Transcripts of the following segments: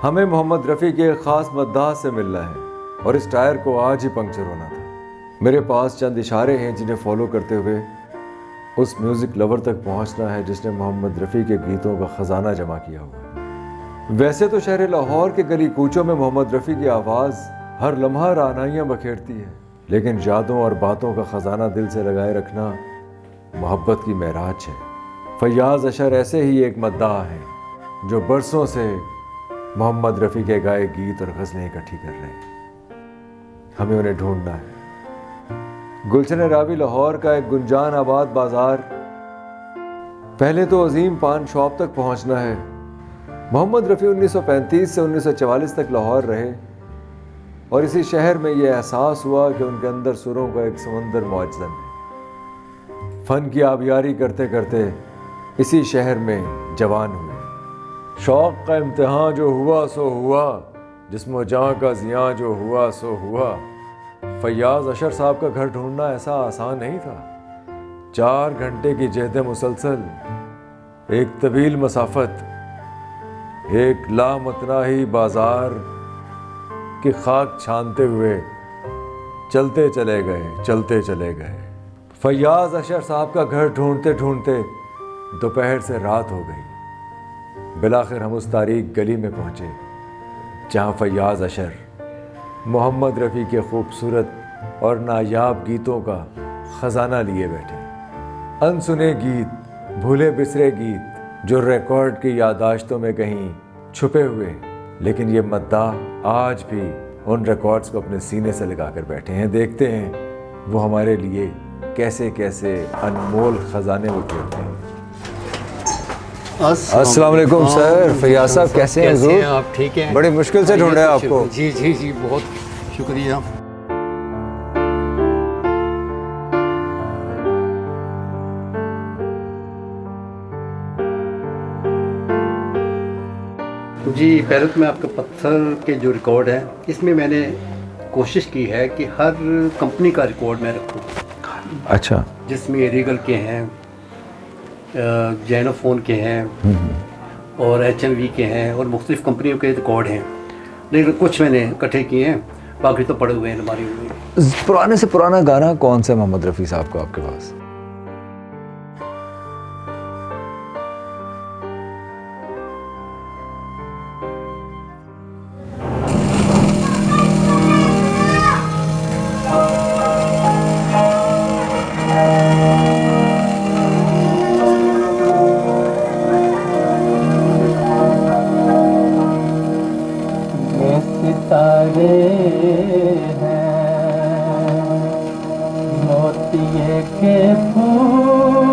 हमें मोहम्मद रफ़ी के ख़ास मद्दाह से मिलना है और इस टायर को आज ही पंक्चर होना था। मेरे पास चंद इशारे हैं जिन्हें फॉलो करते हुए उस म्यूज़िक लवर तक पहुंचना है जिसने मोहम्मद रफ़ी के गीतों का ख़जाना जमा किया हुआ है। वैसे तो शहर लाहौर के गली कूचों में मोहम्मद रफ़ी की आवाज़ हर लम्हा राहनाइयाँ बखेरती है, लेकिन यादों और बातों का ख़जाना दिल से लगाए रखना मोहब्बत की महराज है। फैयाज़ अशर ऐसे ही एक मद्दाह हैं जो बरसों से मोहम्मद रफ़ी के गाए गीत और गज़लें इकट्ठी कर रहे हैं। हमें उन्हें ढूंढना है। गुलशन रावी लाहौर का एक गुंजान आबाद बाजार, पहले तो अजीम पान शॉप तक पहुंचना है। मोहम्मद रफ़ी 1935 से 1944 तक लाहौर रहे और इसी शहर में यह एहसास हुआ कि उनके अंदर सुरों का एक समंदर मौजूद है। फ़न की आबियारी करते करते इसी शहर में जवान हुए। शौक़ का इम्तिहान जो हुआ सो हुआ, जिस्म जान का ज़ियाँ जो हुआ सो हुआ। फैयाज़ अशर साहब का घर ढूंढना ऐसा आसान नहीं था। 4 घंटे की जहद मुसलसल, एक तवील मसाफत, एक लामतनाही बाजार की खाक छानते हुए चलते चले गए। फैयाज़ अशर साहब का घर ढूंढते ढूंढते दोपहर से रात हो गई। बिलाखिर हम उस तारीख गली में पहुँचे जहाँ फैयाज़ अशर मोहम्मद रफ़ी के खूबसूरत और नायाब गीतों का ख़जाना लिए बैठे। अनसुने गीत, भूले बिसरे गीत जो रिकॉर्ड की यादाश्तों में कहीं छुपे हुए, लेकिन ये मद्दाह आज भी उन रिकॉर्ड्स को अपने सीने से लगा कर बैठे हैं। देखते हैं वो हमारे लिए कैसे कैसे अनमोल ख़जाने वो खेलते हैं। अस्सलाम वालेकुम सर। फैयाज़ साहब कैसे हैं? आप ठीक हैं? बड़ी मुश्किल से ढूंढे आपको। जी जी जी, बहुत शुक्रिया। जी, पहले तो मैं आपका पत्थर के जो रिकॉर्ड है इसमें मैंने कोशिश की है कि हर कंपनी का रिकॉर्ड मैं रखूँ। अच्छा। जिसमें रीगल के हैं, जेनोफोन के हैं और HMV के हैं और मुख्तलिफ़ कंपनियों के रिकॉर्ड हैं, लेकिन कुछ मैंने इकट्ठे किए हैं, बाकी तो पड़े हुए हैं हमारे हुए। पुराने से पुराना गाना कौन सा मोहम्मद रफ़ी साहब का आपके पास? सितारे हैं मोतिये के फूल,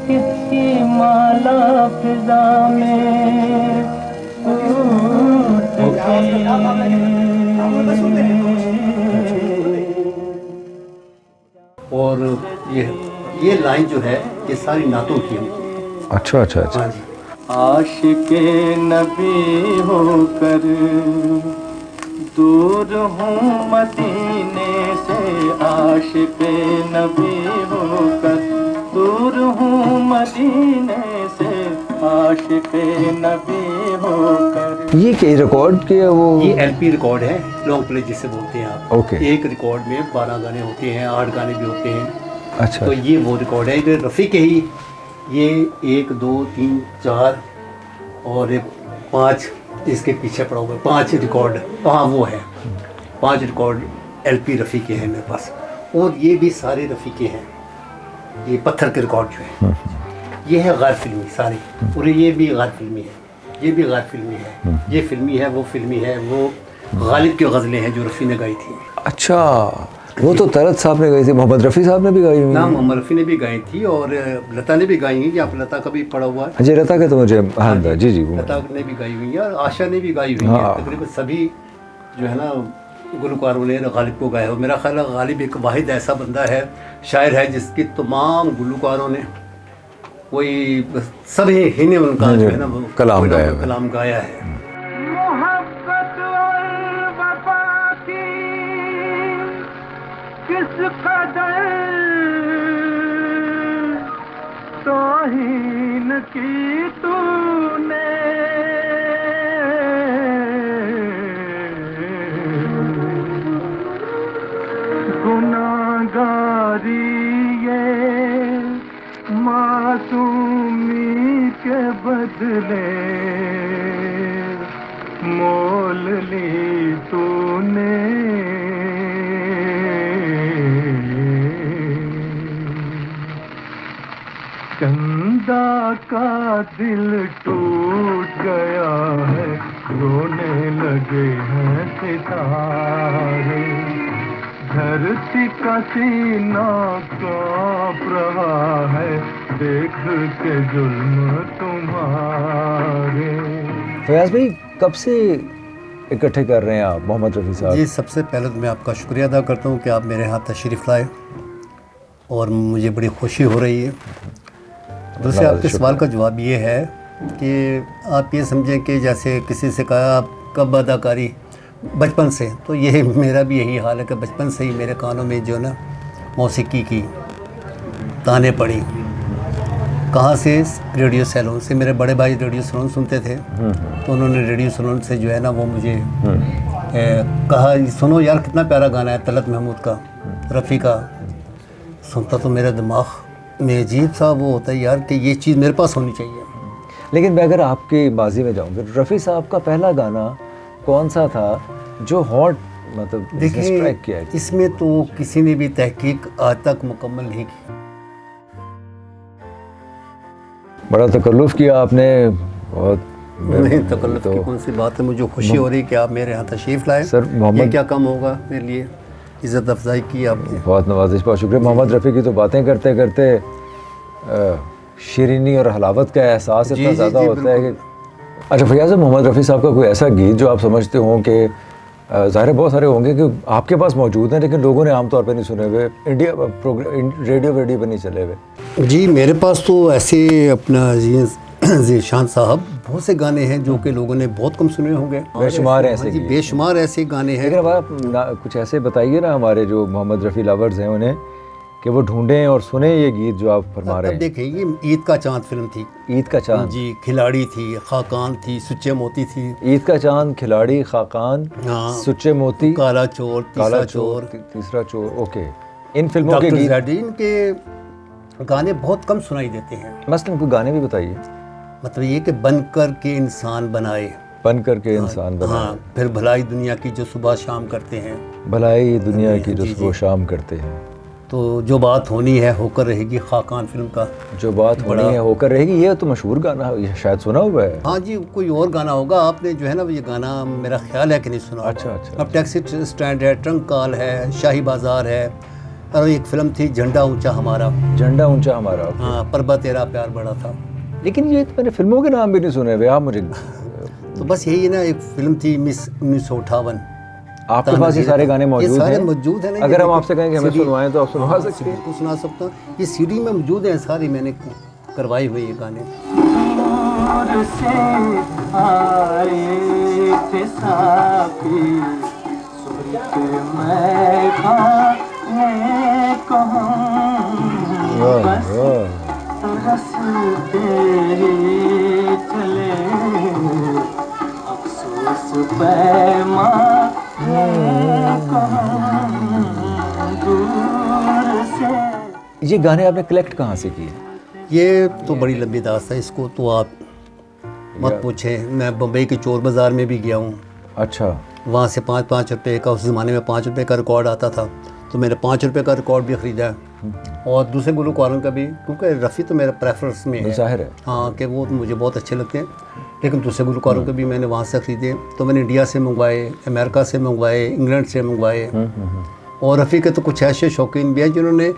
किसकी माला फिजा में फूट गई। और ये लाइन जो है ये सारी नातों की है। अच्छा अच्छा अच्छा। हाँ जी। आशिके नबी होकर दूर हूँ मदीने से, आशिके नबी होकर दूर हूँ मदीने से, आशिके नबी होकर। ये क्या रिकॉर्ड किया? वो ये LP रिकॉर्ड है, लॉन्ग प्ले जिसे बोलते हैं आप। ओके। एक रिकॉर्ड में 12 गाने होते हैं, 8 गाने भी होते हैं। अच्छा। तो ये वो रिकॉर्ड है, रफ़ी के ही। ये 1 2 3 4 और 5 इसके पीछे पड़ा हुआ है, 5 रिकॉर्ड। हाँ वो है, 5 रिकॉर्ड LP रफ़ी के हैं मेरे पास। और ये भी सारे रफ़ी के हैं। ये पत्थर के रिकॉर्ड जो है ये है गैर फिल्मी सारे, और ये भी गैर फिल्मी है, ये भी गैर फिल्मी है, ये फिल्मी है, वो फिल्मी है। वो गालिब की गज़लें हैं जो रफ़ी ने गाई थी। अच्छा, वो तो तरत साहब ने गाई थी, मोहम्मद रफ़ी साहब ने भी गाई हुई? ना, मोहम्मद रफ़ी ने भी गाई थी और लता ने भी गाई है। आप लता का भी पढ़ा हुआ है? जी, लता के तो मुझे हाँ जी जी लता ने भी गाई हुई है और आशा ने भी गाई हुई है। तकरीबन सभी जो है ना गुलकारों ने गालिब को गाया हो। मेरा ख्याल है गालिब एक वाहिद ऐसा बंदा है, शायर है, जिसकी तमाम गुलकारों ने कोई सभी ही ने उनका जो है ना कलाम गाया है। किस कदर तो ही न की तूने, गुनाहगारी ये मासूमी के बदले मोल ली तूने। चंदा का दिल टूट गया है, रोने लगे हैं सितारे, धरती का सीना कांप रहा है, देख के जुल्म तुम्हारे। फयाज भाई कब से इकट्ठे कर रहे हैं आप मोहम्मद रफ़ी साहब? जी, सबसे पहले तो मैं आपका शुक्रिया अदा करता हूँ कि आप मेरे यहाँ तशरीफ़ लाए और मुझे बड़ी खुशी हो रही है। दूसरे आपके सवाल का जवाब ये है कि आप ये समझें कि जैसे किसी से कहा आप कब अदाकारी, बचपन से, तो ये मेरा भी यही हाल है कि बचपन से ही मेरे कानों में जो ना मौसीकी की ताने पड़ी। कहाँ से? रेडियो सैलून से। मेरे बड़े भाई रेडियो सैलून सुनते थे, तो उन्होंने रेडियो सैलून से जो है ना वो मुझे कहा, सुनो यार कितना प्यारा गाना है तलत महमूद का, रफ़ी का। सुनता तो मेरा दिमाग में अजीब सा वो होता है यार कि ये चीज़ मेरे पास होनी चाहिए। लेकिन मैं अगर आपके माजी में जाऊँ, रफ़ी साहब का पहला गाना कौन सा था जो हॉट मतलब देखिए स्ट्राइक किया? इसमें तो किसी ने भी तहकीक आज तक मुकम्मल नहीं की। बड़ा तकल्लुफ़ किया आपने, बहुत। नहीं, तकल्लुफ़ की कौन सी बात है, मुझे खुशी हो रही है कि आप मेरे यहाँ तशरीफ़ लाए। सर मोहम्मद, ये क्या कम होगा मेरे लिए, इज़्ज़त अफजाई की आपने। बहुत नवाजिश, बहुत शुक्रिया। मोहम्मद रफ़ी की तो बातें करते करते शीरीनी और हलावत का एहसास इतना ज़्यादा होता है कि। अच्छा फयाज़, मोहम्मद रफ़ी साहब का कोई ऐसा गीत जो आप समझते हो कि ज़ाहिर बहुत सारे होंगे कि आपके पास मौजूद हैं लेकिन लोगों ने आमतौर पर नहीं सुने हुए, इंडिया रेडियो पर नहीं चले हुए? जी, मेरे पास तो ऐसे अपना ज़ीशान साहब बहुत से गाने हैं जो कि लोगों ने बहुत कम सुने होंगे। बेशुमार ऐसे जी, बेशुमार ऐसे गाने हैं। लेकिन अब आप कुछ ऐसे बताइए ना हमारे जो मोहम्मद रफ़ी लवर्स हैं उन्हें, कि वो ढूंढें और सुने ये गीत जो आप फरमा रहे हैं। देखिए, ये ईद का चांद फिल्म थी। ईद का चांद? जी। खिलाड़ी थी, खाकान थी, सुच्चे मोती थी। ईद का चांद, खिलाड़ी, खाकान, हाँ, सुच्चे मोती, काला चोर, काला चोर, तीसरा चोर। ओके, इन फिल्मों के गीत, के गाने बहुत कम सुनाई देते हैं। मसलन कोई गाने भी बताइए। मतलब ये कि बनकर के इंसान बनाए, बन करके इंसान बनाए। हाँ, फिर भलाई दुनिया की जो सुबह शाम करते हैं, भलाई दुनिया की जो सुबह शाम करते हैं, तो जो बात होनी है होकर रहेगी, खाकान फिल्म का जो बात होनी है होकर रहेगी। ये तो मशहूर गाना है, ये शायद सुना हुआ है। हाँ जी, कोई और गाना होगा, आपने जो है ना ये गाना मेरा ख्याल है कि नहीं सुना। अच्छा अच्छा। अब टैक्सी स्टैंड है, ट्रंक कॉल है, शाही बाजार है, और एक फिल्म थी झंडा ऊंचा हमारा। झंडा ऊंचा हमारा, हाँ, परबा तेरा प्यार बड़ा था। लेकिन ये तो मैंने फिल्मों के नाम भी नहीं सुने हुए। आप मुझे तो बस यही है ना, एक फिल्म थी मिस 1958। आपके पास ये सारे गाने मौजूद हैं? ये सारे मौजूद हैं। अगर हम आपसे कहें कि हमें सुनवाएं तो आप सुनवा सकते हैं? बिल्कुल सुना सकता हूँ, ये सीडी में मौजूद हैं सारी, मैंने करवाई हुई ये गाने। दूर से आए थे साथी, सुन के मैं खाने कहूँ, बस रस्ते ही चले, अफसोस पैमाने कहूँ दूर से। ये गाने आपने कलेक्ट कहाँ से किए? ये तो बड़ी लंबी दास्तान है, इसको तो आप मत पूछें। मैं बम्बई के चोर बाज़ार में भी गया हूँ। अच्छा। वहाँ से 5-5 रुपये का, उस ज़माने में 5 रुपये का रिकॉर्ड आता था, तो मैंने 5 रुपये का रिकॉर्ड भी ख़रीदा है, और दूसरे गुलकारों का भी, क्योंकि रफ़ी तो मेरा प्रेफरेंस में है, ज़ाहिर है। हाँ, कि वो मुझे बहुत अच्छे लगते हैं। लेकिन दूसरे गुलकारों के भी मैंने वहाँ से ख़रीदे, तो मैंने इंडिया से मंगवाए, अमेरिका से मंगवाए, इंग्लैंड से मंगवाए। और रफ़ी के तो कुछ ऐसे शौकीन भी हैं जिन्होंने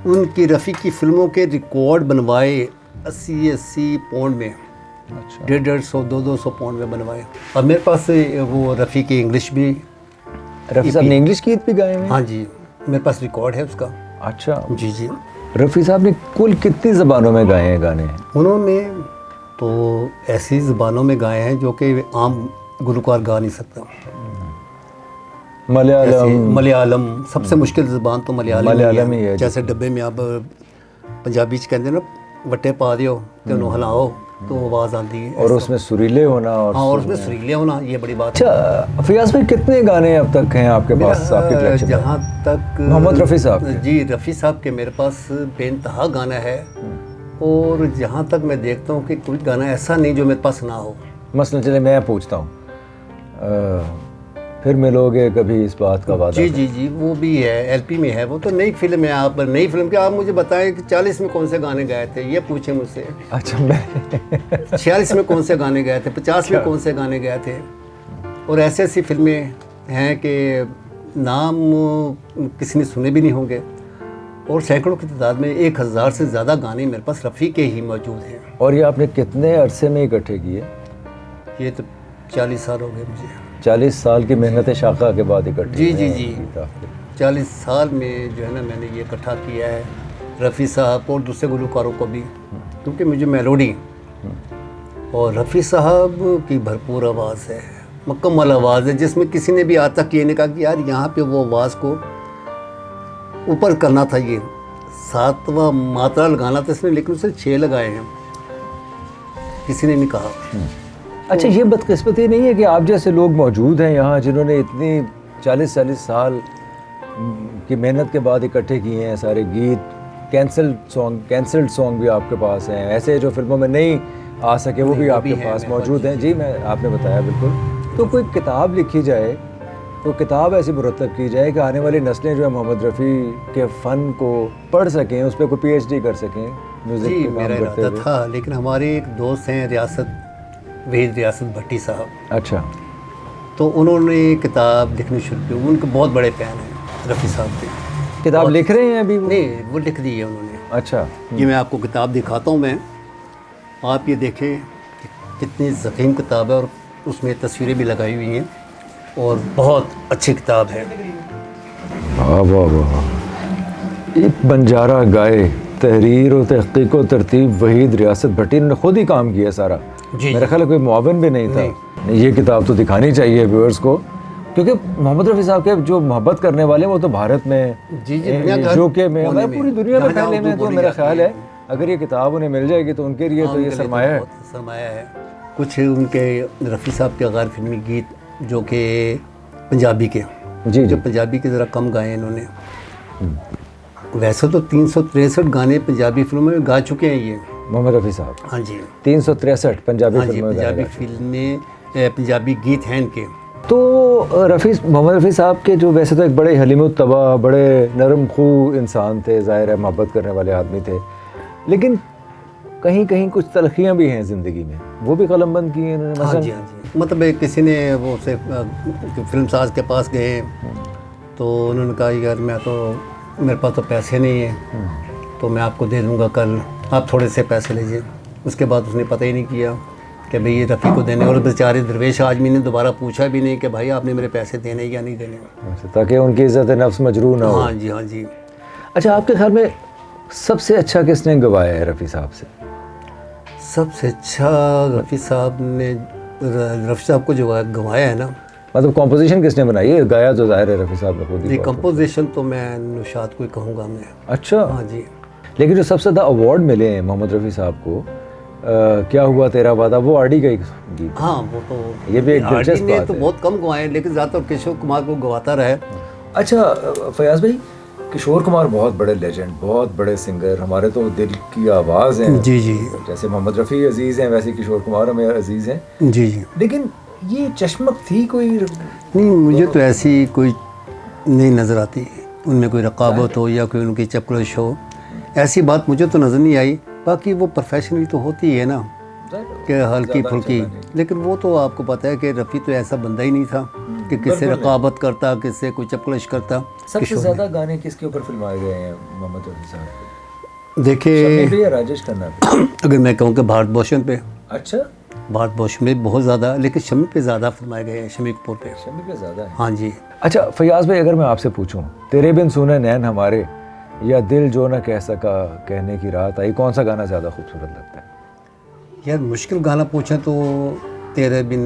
उनकी रफ़ी की फ़िल्मों के रिकॉर्ड बनवाए 80-80 पाउंड में। अच्छा। 150-200, 200 पाउंड में बनवाए। और मेरे पास वो रफ़ी की इंग्लिश भी, रफ़ी साहब ने इंग्लिश गीत भी गाए हैं? हाँ जी, मेरे पास रिकॉर्ड है उसका। अच्छा जी जी। रफ़ी साहब ने कुल कितनी ज़बानों में गाए हैं गाने? उन्होंने तो ऐसी ज़बानों में गाए हैं जो कि आम गुलकार गा नहीं सकता। मलयालम सबसे मुश्किल ज़बान तो मलयालम ही है। जैसे डब्बे में आप पंजाबी च कहते हैं ना वट्टे पा दियो ते उन्होंने हिलाओ तो आवाज़ आती है। और उसमें सुरीले होना और हाँ, और उसमें सुरीले होना, ये बड़ी बात है। अच्छा फयाज भाई, कितने गाने अब तक हैं आपके पास आपके कलेक्शन में? जहाँ तक मोहम्मद रफ़ी साहब के? जी, रफ़ी साहब के मेरे पास बेइंतहा गाना है। और जहाँ तक मैं देखता हूँ कि कोई गाना ऐसा नहीं जो मेरे पास ना हो। मसलन चले मैं पूछता हूँ, फिर मिलोगे कभी, इस बात का वादा? जी जी जी, वो भी है, एलपी में है। वो तो नई फिल्म है। आप नई फिल्म के आप मुझे बताएं कि 40 में कौन से गाने गाए थे, ये पूछें मुझसे। अच्छा, मैं 46 में कौन से गाने गाए थे, 50 में कौन से गाने गाए थे। और ऐसी ऐसी फिल्में हैं कि नाम किसी ने सुने भी नहीं होंगे। और सैकड़ों की तादाद में 1000 से ज़्यादा गाने मेरे पास रफ़ी के ही मौजूद हैं। और ये आपने कितने अरसे में इकट्ठे किए? ये तो 40 साल हो गए मुझे। 40 साल की मेहनत शाखा के बाद इकट्ठे जी हुए जी हैं जी, गीत आपके। 40 साल में जो है ना मैंने ये इकट्ठा किया है, रफ़ी साहब और दूसरे गुलकारों को भी, क्योंकि मुझे मेलोडी और रफ़ी साहब की भरपूर आवाज़ है, मुकम्मल आवाज़ है, जिसमें किसी ने भी आज तक ये नहीं कहा कि यार यहाँ पे वो आवाज़ को ऊपर करना था, ये 7वां मात्रा लगाना था इसने, लेकिन उसे 6 लगाए हैं, किसी ने नहीं कहा। अच्छा, ये बदकिस्मती नहीं है कि आप जैसे लोग मौजूद हैं यहाँ जिन्होंने इतनी 40 साल की मेहनत के बाद इकट्ठे किए हैं सारे गीत, कैंसल्ड सॉन्ग भी आपके पास हैं, ऐसे जो फिल्मों में नहीं आ सके वो भी आपके पास मौजूद हैं। जी, मैं आपने बताया बिल्कुल। तो कोई किताब लिखी जाए, तो किताब ऐसी मुरतब की जाए कि आने वाली नस्लें जो है मोहम्मद रफ़ी के फ़न को पढ़ सकें, उस पर कोई PhD कर सकें म्यूज़िक जी, के मेरा काम करते इरादा हुए। था, लेकिन हमारे एक दोस्त हैं वहीद रियासत भट्टी साहब, अच्छा, तो उन्होंने किताब लिखनी शुरू की। उनके बहुत बड़े फ़ैन हैं रफ़ी साहब के। किताब लिख रहे हैं अभी वो? नहीं, वो लिख दी है उन्होंने। अच्छा, ये मैं आपको किताब दिखाता हूँ। मैं आप ये देखें कि कितनी ज़ख़ीम किताब है, और उसमें तस्वीरें भी लगाई हुई हैं, और बहुत अच्छी किताब है। वाह वाह वाह। एक बंजारा गाए, तहरीर और तहक़ीक़ व तरतीब वहीद रियासत भट्टी ने खुद ही काम किया सारा। जी, मेरा ख्याल है कोई मुआविन भी नहीं था। नहीं, ये किताब तो दिखानी चाहिए व्यूअर्स को, क्योंकि मोहम्मद रफ़ी साहब के जो मोहब्बत करने वाले हैं वो तो भारत में, जी जी, दुनिया के यूके में, कोने पूरी दुनिया में जहाँ फैले में। तो बोली मेरा जाती ख्याल है अगर ये किताब उन्हें मिल जाएगी तो उनके लिए तो ये उनके लिए सरमाया है। बहुत सरमाया है। कुछ उनके रफ़ी साहब के गैर फिल्मी गीत जो कि पंजाबी के, जी जो जी, पंजाबी के ज़रा कम गाए हैं इन्होंने। वैसे तो 363 गाने पंजाबी फिल्मों में गा चुके हैं ये। मोहम्मद रफ़ी साहब हाँ जी, 363 पंजाबी हाँ जी, फिल्मों में पंजाबी गाए गए। फिल्में, पंजाबी गीत हैं इनके। तो मोहम्मद रफ़ी साहब के जो वैसे तो एक बड़े हलीमुत्तबा, बड़े नरम खू इंसान थे, ज़ाहिर है मोहब्बत करने वाले आदमी थे, लेकिन कहीं कहीं कुछ तलखियाँ भी हैं ज़िंदगी में, वो भी कलमबंद की हैं उन्होंने। हाँ जी, हाँ जी, मतलब एक किसी ने वो से फिल्म साज के पास गए, तो उन्होंने कहा यार मेरे पास तो पैसे नहीं हैं, तो मैं आपको दे दूंगा कल, आप थोड़े से पैसे लीजिए। उसके बाद उसने पता ही नहीं किया कि भाई ये रफ़ी को देने, और बेचारे दरवेश आदमी ने दोबारा पूछा भी नहीं कि भाई आपने मेरे पैसे देने या नहीं देने। अच्छा, ताकि उनकी इज़्ज़त नफ्स मजरूह ना हो। हाँ जी, हाँ जी। अच्छा, आपके ख्याल में सबसे अच्छा किसने गवाया है रफ़ी साहब से? सबसे अच्छा रफ़ी साहब ने, रफ़ी साहब को जो गवाया है ना, मतलब कॉम्पोजिशन किसने बनाई है? गाया तो ज़ाहिर है रफ़ी साहब ने खुद जी, ही। कंपोजिशन तो मैं नुशाद को ही कहूँगा मैं। अच्छा, हाँ जी। लेकिन जो सबसे ज़्यादा अवार्ड मिले हैं मोहम्मद रफ़ी साहब को, क्या हुआ तेरा वादा, वो आरडी का ही गीत। हाँ, वो तो ये भी एक दिलचस्प ने बात तो है। बहुत कम गवाए, लेकिन ज़्यादातर किशोर कुमार को गवाता रहे। अच्छा फयाज भाई, किशोर कुमार बहुत बड़े लेजेंड, बहुत बड़े सिंगर, हमारे तो दिल की आवाज़ हैं। जी जी जैसे मोहम्मद रफ़ी अजीज़ हैं वैसे किशोर कुमार हमें अजीज़ हैं, जी जी। लेकिन ये चश्मक थी कोई? नहीं, मुझे तो ऐसी कोई नहीं नज़र आती उनमें कोई रकाबत हो या कोई उनकी चपकलश हो, ऐसी बात मुझे तो नज़र नहीं आई। बाकी वो प्रोफेशनली तो होती है ना कि हल्की फुल्की, लेकिन वो तो आपको पता है कि रफ़ी तो ऐसा बंदा ही नहीं था कि किससे रकाबत करता, किससे कोई चपकलश करता। सबसे ज़्यादा गाने किसके ऊपर फिल्माए गए हैं मोहम्मद रफ़ी साहब के? देखिए, शम्मी पे या राजेश खन्ना पे? अगर मैं कहूँ कि भारत भूषण पे, अच्छा, भारत भूषण में बहुत ज़्यादा, लेकिन शम्मी पे ज़्यादा फिल्माए गए हैं, शम्मी कपूर पे। शम्मी पे ज़्यादा है। हाँ जी। अच्छा फयाज भाई, अगर मैं आपसे पूछूं, तेरे बिन सुने नैन हमारे या दिल जो न कह सका कहने की रात आई, कौन सा गाना ज़्यादा खूबसूरत लगता है? यार मुश्किल गाना पूछें तो तेरे बिन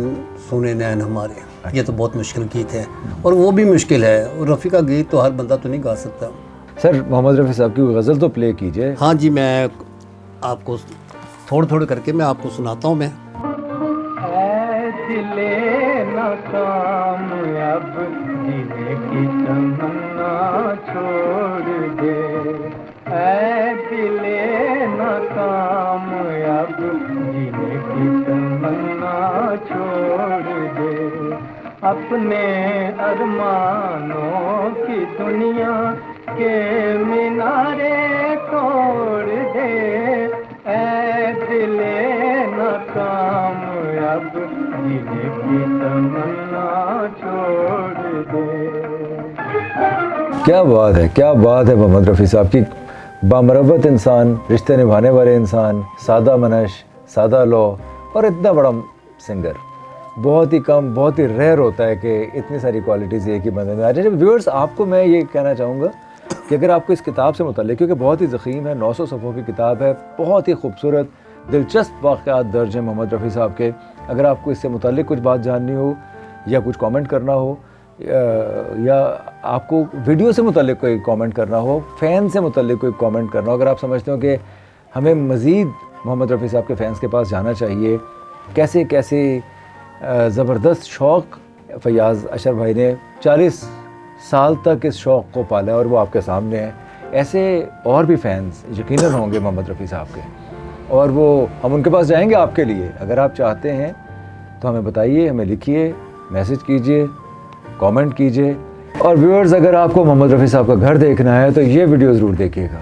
सुने नैन हमारे, ये तो बहुत मुश्किल गीत है, और वो भी मुश्किल है, और रफ़ी का गीत तो हर बंदा तो नहीं गा सकता। सर मोहम्मद रफ़ी साहब की गज़ल तो प्ले कीजिए। हाँ जी, मैं आपको थोड़े थोड़े करके मैं आपको सुनाता हूँ मैं। ऐ दिले नाकाम अब जीने की तमन्ना छोड़ दे, ऐ दिले नाकाम अब जीने की तमन्ना छोड़ दे, अपने अरमानों की दुनिया के मीनारे तोड़ दे, ऐ दिले नाकाम अब जीने की तमन्ना छोड़ दे। क्या बात है मोहम्मद रफ़ी साहब की। बामरबत इंसान, रिश्ते निभाने वाले इंसान, सादा मनश, सादा लो और इतना बड़ा सिंगर। बहुत ही कम, बहुत ही रेयर होता है कि इतनी सारी क्वालिटीज़ एक ही बंदे में आ जाए। व्यूअर्स, आपको मैं ये कहना चाहूँगा कि अगर आपको इस किताब से मुताल्लिक़, क्योंकि बहुत ही ज़ख़ीम है, 900 सफ़ों की किताब है, बहुत ही खूबसूरत दिलचस्प वाक़यात दर्ज हैं मोहम्मद रफ़ी साहब के। अगर आपको इससे मुताल्लिक़ कुछ बात जाननी हो या कुछ कमेंट करना हो या आपको वीडियो से मुताल्लिक़ कोई कमेंट करना हो, फ़ैन से मुताल्लिक़ कोई कमेंट करना हो, अगर आप समझते हो कि हमें मज़ीद मोहम्मद रफ़ी साहब के फ़ैन्स के पास जाना चाहिए, कैसे कैसे ज़बरदस्त शौक़ फ़याज़ अशर भाई ने 40 साल तक इस शौक़ को पाला और वो आपके सामने है, ऐसे और भी फ़ैन्स यकीनन होंगे मोहम्मद रफ़ी साहब के, और वो हम उनके पास जाएंगे आपके लिए। अगर आप चाहते हैं तो हमें बताइए, हमें लिखिए, मैसेज कीजिए, कमेंट कीजिए। और व्यूअर्स, अगर आपको मोहम्मद रफ़ी साहब का घर देखना है तो ये वीडियो ज़रूर देखिएगा।